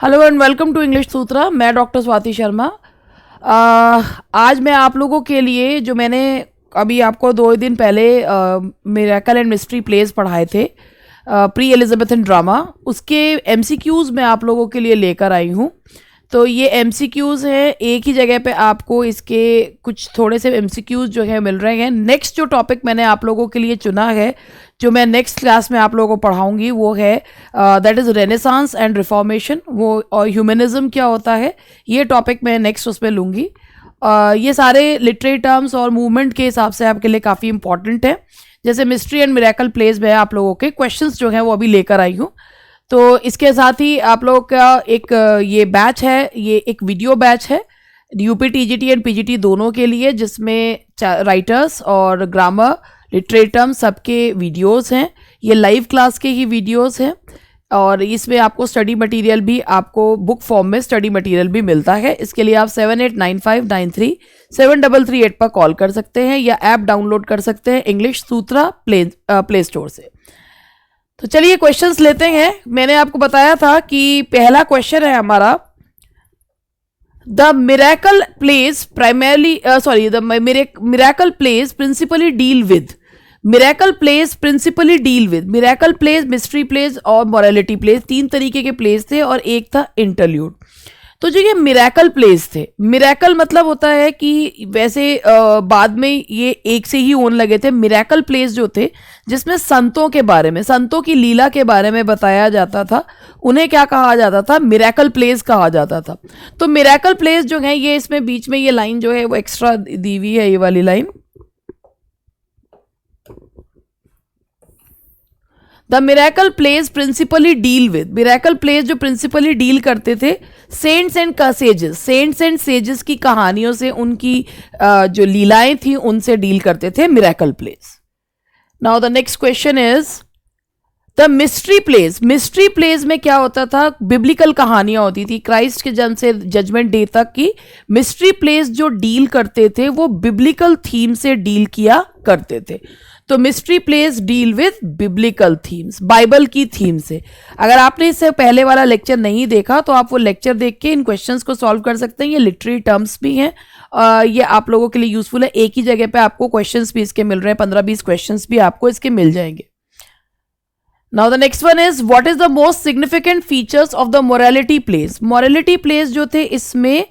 Hello and welcome to English Sutra. मैं doctor Swati Sharma. आज मैं आप लोगों के लिए जो मैंने अभी आपको 2 दिन पहले मिरेकल एंड मिस्ट्री प्लेस पढ़ाए थे, प्री एलिजाबेथन ड्रामा, उसके एमसीक्यूज़ मैं आप लोगों के लिए लेकर आई हूँ। तो ये एमसीक्यूज़ हैं, एक ही जगह पे आपको इसके कुछ थोड़े से एमसीक्यूज़ जो है मिल रहे हैं। नेक्स्ट जो टॉपिक मैंने आप लोगों के लिए चुना है, जो मैं नेक्स्ट क्लास में आप लोगों को पढ़ाऊंगी, वो है that is renaissance and reformation. वो और ह्यूमनिज्म क्या होता है, ये टॉपिक मैं नेक्स्ट उसमें लूँगी। ये सारे लिटरेरी टर्म्स और मूवमेंट के हिसाब से आपके लिए काफ़ी इंपॉर्टेंट है। जैसे मिस्ट्री एंड मिरेकल प्लेस में आप लोगों के क्वेश्चंस जो हैं वो अभी लेकर आई हूँ। तो इसके साथ ही आप लोगों का एक ये बैच है, ये एक वीडियो बैच है यूपी टीजीटी एंड पीजीटी दोनों के लिए, जिसमें राइटर्स और ग्रामर लिटरेरी टर्म सबके वीडियोस हैं। ये लाइव क्लास के ही वीडियोस हैं और इसमें आपको स्टडी मटेरियल भी, आपको बुक फॉर्म में स्टडी मटेरियल भी मिलता है। इसके लिए आप 7895937338 पर कॉल कर सकते हैं या ऐप डाउनलोड कर सकते हैं इंग्लिश सूत्रा प्ले स्टोर से। तो चलिए क्वेश्चंस लेते हैं। मैंने आपको बताया था कि पहला क्वेश्चन है हमारा, the miracle place primarily miracle plays principally deal with. Miracle plays principally deal with, miracle place, mystery place और मोरालिटी प्लेस, 3 तरीके के प्लेस थे और एक था इंटरल्यूड। तो जो ये मिरेकल प्लेस थे, मिरेकल मतलब होता है कि वैसे बाद में ये एक से ही होने लगे थे। मिरेकल प्लेस जो थे जिसमें संतों के बारे में, संतों की लीला के बारे में बताया जाता था, उन्हें क्या कहा जाता था? मिरेकल प्लेस कहा जाता था। तो मिरेकल प्लेस जो है, ये इसमें बीच में ये लाइन जो है वो एक्स्ट्रा दी हुई है, ये वाली line, the miracle plays principally deal with. Miracle plays जो प्रिंसिपली डील करते थे saints and sages, saints and sages की कहानियों से, उनकी जो लीलाएं थी उनसे डील करते थे miracle place. Now the next question is the mystery place. Mystery place में क्या होता था? बिब्लिकल कहानियां होती थी, क्राइस्ट के जन्म से जजमेंट डे तक की। मिस्ट्री प्लेस जो डील करते थे वो बिब्लिकल थीम से डील किया करते थे। तो mystery place deal with biblical themes, Bible की थीम से। अगर आपने इससे पहले वाला लेक्चर नहीं देखा तो आप वो लेक्चर देख के इन क्वेश्चंस को सॉल्व कर सकते हैं। ये लिटरेरी टर्म्स भी हैं, ये आप लोगों के लिए यूजफुल है। एक ही जगह पे आपको क्वेश्चंस भी इसके मिल रहे हैं, 15-20 क्वेश्चंस भी आपको इसके मिल जाएंगे। Now the next one is what is the most significant features of the morality place. Morality place जो थे, इसमें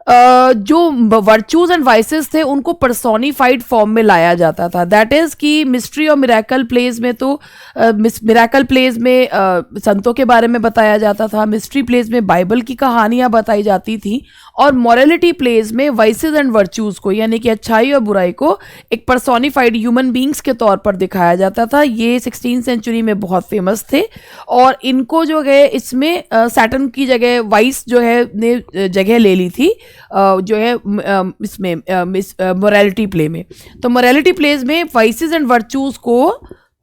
जो वर्चूज एंड वाइसेस थे उनको पर्सोनिफाइड फॉर्म में लाया जाता था। दैट इज कि मिस्ट्री और मिरेकल प्लेस में तो मिरेकल प्लेस में संतों के बारे में बताया जाता था, मिस्ट्री प्लेस में बाइबल की कहानियां बताई जाती थी, और मोरालिटी प्लेस में वाइसेस एंड वर्चूज को, यानी कि अच्छाई और बुराई को एक पर्सोनिफाइड ह्यूमन बींग्स के तौर पर दिखाया जाता था। ये 16th सेंचुरी में बहुत फेमस थे और इनको जो है इसमें सैटर्न की जगह वाइस जो है ने जगह ले ली थी जो है इसमें मोरालिटी प्ले में। तो मोरालिटी प्लेस में वाइसेस एंड वर्चूज को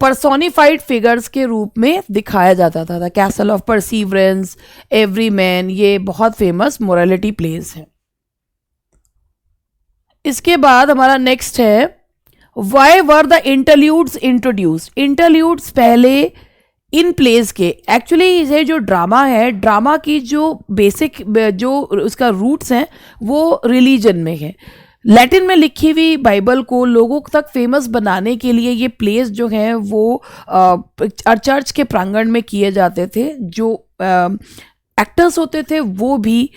पर्सोनिफाइड फिगर्स के रूप में दिखाया जाता था। Castle of perseverance, every man, ये बहुत फेमस मोरालिटी प्लेस है। इसके बाद हमारा नेक्स्ट है why were the interludes introduced. Interludes पहले इन प्लेस के, एक्चुअली ये जो ड्रामा है, ड्रामा की जो बेसिक जो उसका रूट्स हैं वो रिलीजन में है। लैटिन में लिखी हुई बाइबल को लोगों तक फेमस बनाने के लिए ये प्लेस जो हैं वो चर्च के प्रांगण में किए जाते थे। जो एक्टर्स होते थे वो भी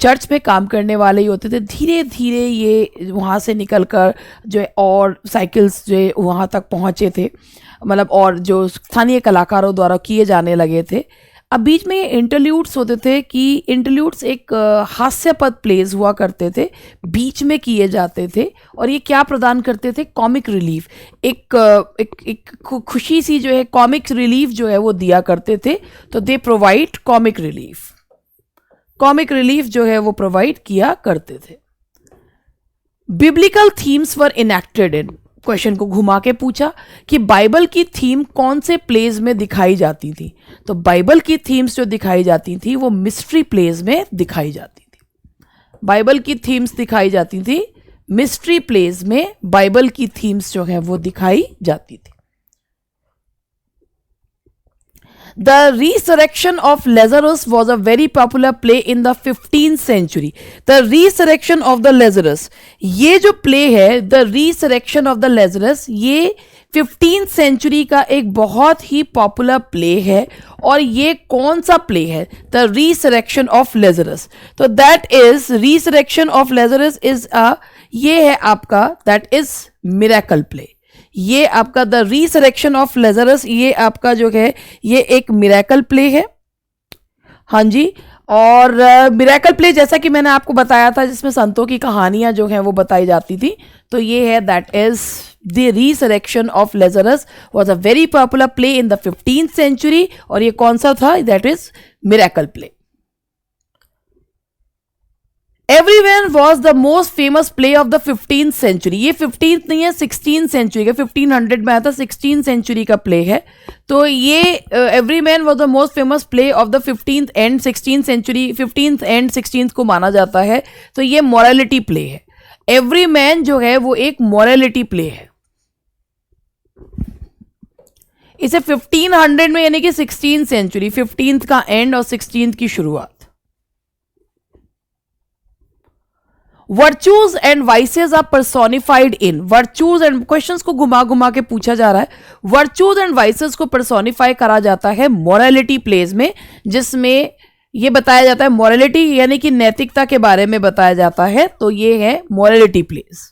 चर्च में काम करने वाले ही होते थे। धीरे धीरे ये वहाँ से निकल कर जो है और साइकिल्स जो है वहाँ तक पहुँचे थे, मतलब और जो स्थानीय कलाकारों द्वारा किए जाने लगे थे। अब बीच में ये इंटरल्यूड्स होते थे कि इंटरल्यूड्स एक हास्यपद प्लेस हुआ करते थे, बीच में किए जाते थे, और ये क्या प्रदान करते थे? कॉमिक रिलीफ, एक खुशी सी जो है, कॉमिक रिलीफ जो है वो दिया करते थे। तो they provide comic relief, comic relief जो है वो प्रोवाइड किया करते थे। बिब्लिकल थीम्स वर इनैक्टेड इन। क्वेश्चन को घुमा के पूछा कि बाइबल की थीम कौन से प्लेस में दिखाई जाती थी। तो बाइबल की थीम्स जो दिखाई जाती थी वो मिस्ट्री प्लेस में दिखाई जाती थी। बाइबल की थीम्स दिखाई जाती थी मिस्ट्री प्लेस में, बाइबल की थीम्स जो है वो दिखाई जाती थी। The resurrection of Lazarus was a very popular play in the 15th century. The resurrection of the Lazarus, ये जो play है The resurrection of the Lazarus, ये 15th सेंचुरी का एक बहुत ही पॉपुलर प्ले है. और ये कौन सा प्ले है? The Resurrection of Lazarus. तो that is Resurrection of Lazarus is ये है आपका दैट इज मिरेकल प्ले. ये आपका द रिसरेक्शन ऑफ लेजरस, ये आपका जो है ये एक मिरेकल प्ले है. हाँ जी. और मिरेकल प्ले जैसा कि मैंने आपको बताया था जिसमें संतों की कहानियां जो हैं वो बताई जाती थी. तो ये है that is the Resurrection of Lazarus was a very popular play in the 15th century. और ये कौन सा था? That is miracle play. Everywhere was the most famous play of the 15th century. ये 15th नहीं है 16th सेंचुरी का, 1500 में आया था, 16th सेंचुरी का प्ले है. तो ये Everyman was the most famous play of the 15th and 16th century. 15th and 16th को माना जाता है. तो ये मॉरलिटी प्ले है. एवरीमैन जो है वो एक मॉरलिटी प्ले है. इसे 1500 में यानी कि 16th सेंचुरी, 15th का एंड और 16th की शुरुआत. Virtues and vices are personified in. Virtues and, questions को घुमा घुमा के पूछा जा रहा है. वर्चूज एंड वाइसेस को पर्सोनिफाई करा जाता है मोरालिटी प्लेज में, जिसमें ये बताया जाता है मोरालिटी यानी कि नैतिकता के बारे में बताया जाता है. तो ये है morality pledge.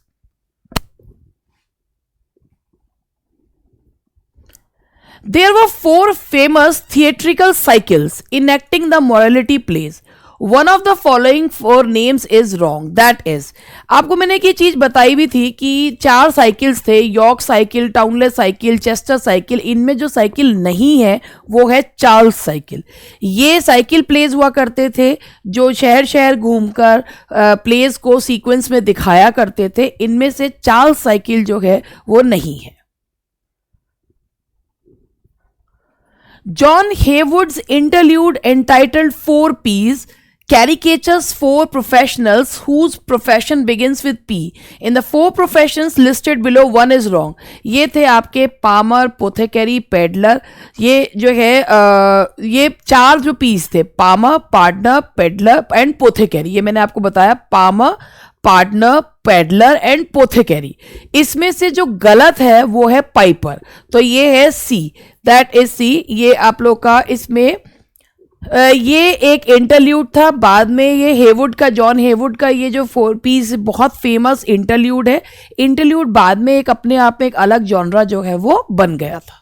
There were 4 famous theatrical cycles enacting the morality plays. One of the following 4 names is wrong. That is, आपको मैंने एक ये चीज बताई भी थी कि 4 साइकिल्स थे, York cycle, Towneley cycle, Chester cycle. इनमें जो साइकिल नहीं है वो है चार्ल्स साइकिल. ये साइकिल प्लेज हुआ करते थे जो शहर शहर घूमकर प्लेज को सीक्वेंस में दिखाया करते थे. इनमें से चार्ल्स साइकिल जो है वो नहीं है. John Haywood's interlude entitled 4 P's caricatures 4 professionals whose profession begins with P. In the 4 professions listed below, one is wrong. ये थे आपके पामर, पोथेकेरी, पेडलर. ये जो है ये 4 जो पीस थे, पामर, पार्टनर, पेडलर एंड पोथेकेरी. ये मैंने आपको बताया, पामर, पार्टनर, पेडलर एंड पोथेकेरी. इसमें से जो गलत है वो है पाइपर. तो ये है सी, दैट इज सी. ये आप लोग का इसमें ये एक इंटरल्यूड था. बाद में ये हेवुड का, जॉन हेवुड का ये जो 4 पीस बहुत फेमस इंटरल्यूड है. इंटरल्यूड बाद में एक अपने आप में एक अलग जॉनरा जो है वो बन गया था.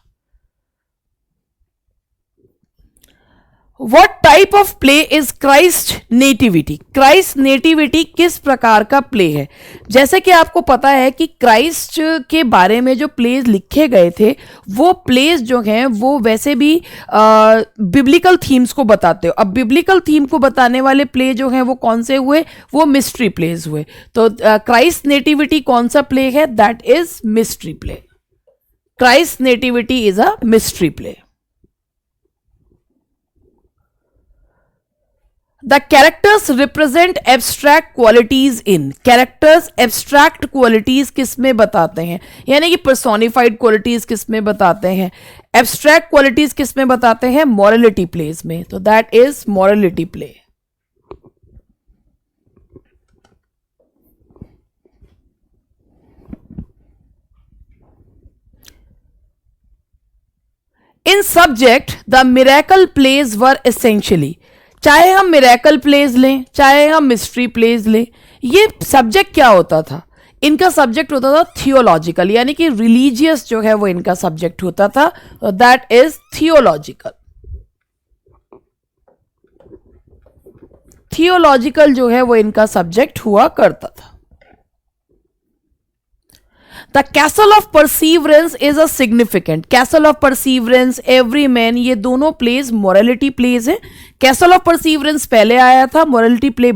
What type of play is Christ Nativity? Christ nativity किस प्रकार का प्ले है? जैसे कि आपको पता है कि क्राइस्ट के बारे में जो प्लेज लिखे गए थे वो प्लेज जो हैं वो वैसे भी बिब्लिकल थीम्स को बताते हो. अब बिब्लिकल थीम को बताने वाले प्ले जो हैं वो कौन से हुए? वो मिस्ट्री प्लेज हुए. तो क्राइस्ट नेटिविटी कौन सा प्ले है? That is mystery play. Christ nativity is a mystery play. The characters represent abstract qualities in. Characters abstract qualities किस में बताते हैं? यानी कि personified qualities किस में बताते हैं? Abstract qualities किस में बताते हैं? Morality plays में. तो that is morality play. In subject, the miracle plays were essentially, चाहे हम मिरेकल प्लेज लें चाहे हम मिस्ट्री प्लेज लें, ये सब्जेक्ट क्या होता था? इनका सब्जेक्ट होता था थियोलॉजिकल, यानी कि रिलीजियस जो है वो इनका सब्जेक्ट होता था. That is theological. थियोलॉजिकल जो है वो इनका सब्जेक्ट हुआ करता था. The Castle of Perseverance is a significant. Castle of Perseverance, Everyman, ये दोनों प्लेज मोरालिटी प्लेज है. कैसल ऑफ परसीवरेंस पहले आया था, मोरालिटी प्ले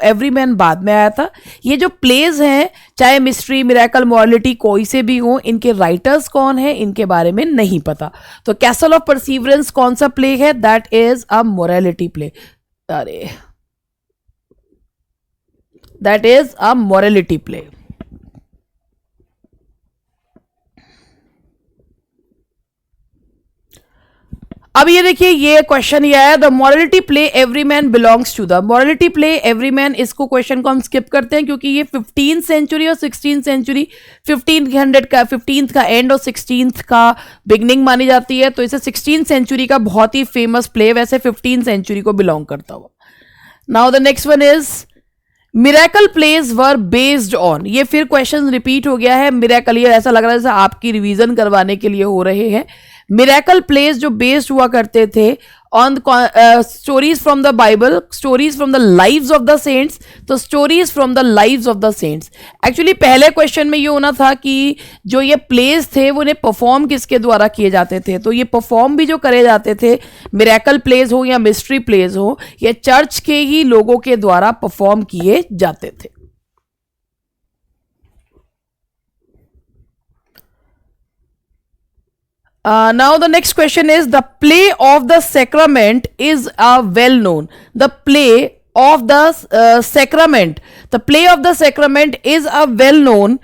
एवरीमैन बाद में आया था. ये जो प्लेज हैं चाहे मिस्ट्री, मिरेकल, मोरालिटी कोई से भी हो, इनके राइटर्स कौन है इनके बारे में नहीं पता. तो कैसल ऑफ परसीवरेंस कौन सा प्ले है? That is a morality play. अरे that is a morality play. अब ये देखिए, ये क्वेश्चन ये आया, the morality play Everyman belongs to the. Morality play Everyman, इसको क्वेश्चन को हम स्किप करते हैं क्योंकि ये 15th सेंचुरी और 16th सेंचुरी, 1500 का 15th का एंड और 16th का बिगनिंग मानी जाती है, तो इसे 16th सेंचुरी का बहुत ही फेमस प्ले, वैसे 15th सेंचुरी को बिलोंग करता हुआ। Now the next one is miracle plays were based on. ये फिर क्वेश्चन रिपीट हो गया है, मिरेकल, ये ऐसा लग रहा है जैसे आपकी रिवीजन करवाने के लिए हो रहे हैं। मिरेकल प्लेज जो बेस्ड हुआ करते थे on stories from the Bible, stories from the lives of the saints, तो stories from the lives of the saints. Actually पहले क्वेश्चन में ये होना था कि जो ये प्लेज थे वो उन्हें परफॉर्म किसके द्वारा किए जाते थे, तो ये परफॉर्म भी जो करे जाते थे, मिरेकल प्लेज हो या मिस्ट्री प्लेज हो, ये चर्च के ही लोगों के द्वारा परफॉर्म किए जाते थे। Now the next question is, the play of the sacrament is well known. The play of the sacrament, the play of the sacrament is a well known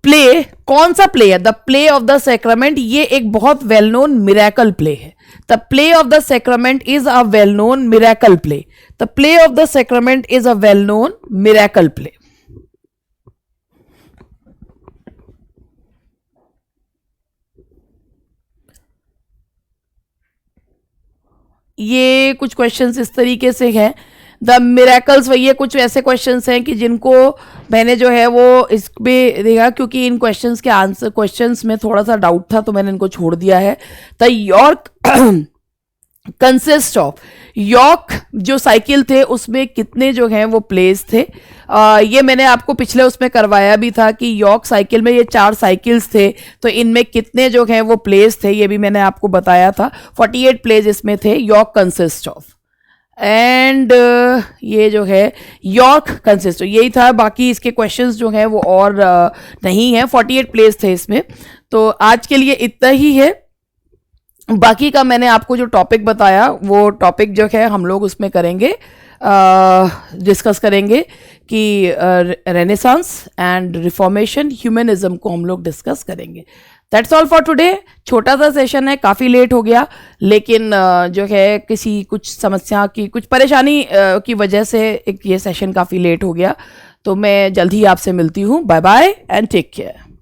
play. कौन सा प्ले है? The play of the sacrament, ये एक बहुत well known miracle play है। The play of the sacrament is a well known miracle play. The play of the sacrament is a well known miracle play. ये कुछ questions इस तरीके से हैं, द मिरेकल्स, वही है, कुछ ऐसे क्वेश्चंस हैं कि जिनको मैंने जो है वो इस पे देखा, क्योंकि इन क्वेश्चंस के आंसर, क्वेश्चंस में थोड़ा सा डाउट था तो मैंने इनको छोड़ दिया है। The York consist of, York जो साइकिल थे उसमें कितने जो हैं वो प्लेस थे, ये मैंने आपको पिछले उसमें करवाया भी था कि यॉर्क साइकिल में ये 4 साइकिल्स थे, तो इनमें कितने जो हैं वो प्लेस थे, ये भी मैंने आपको बताया था। 48 प्लेस इसमें थे, यॉर्क कंसिस्ट ऑफ। एंड ये जो है यॉर्क कंसिस्ट, यही था, बाकी इसके क्वेश्चंस जो हैं वो और नहीं है, 48 प्लेस थे इसमें। तो आज के लिए इतना ही है, बाकी का मैंने आपको जो टॉपिक बताया वो टॉपिक जो है हम लोग उसमें करेंगे, डिस्कस करेंगे कि रेनेसांस एंड रिफॉर्मेशन, ह्यूमनिज्म को हम लोग डिस्कस करेंगे। That's all for today. छोटा सा सेशन है, काफ़ी लेट हो गया, लेकिन जो है किसी कुछ समस्या की, कुछ परेशानी की वजह से एक ये सेशन काफ़ी लेट हो गया। तो मैं जल्द ही आपसे मिलती हूँ। Bye bye and take care.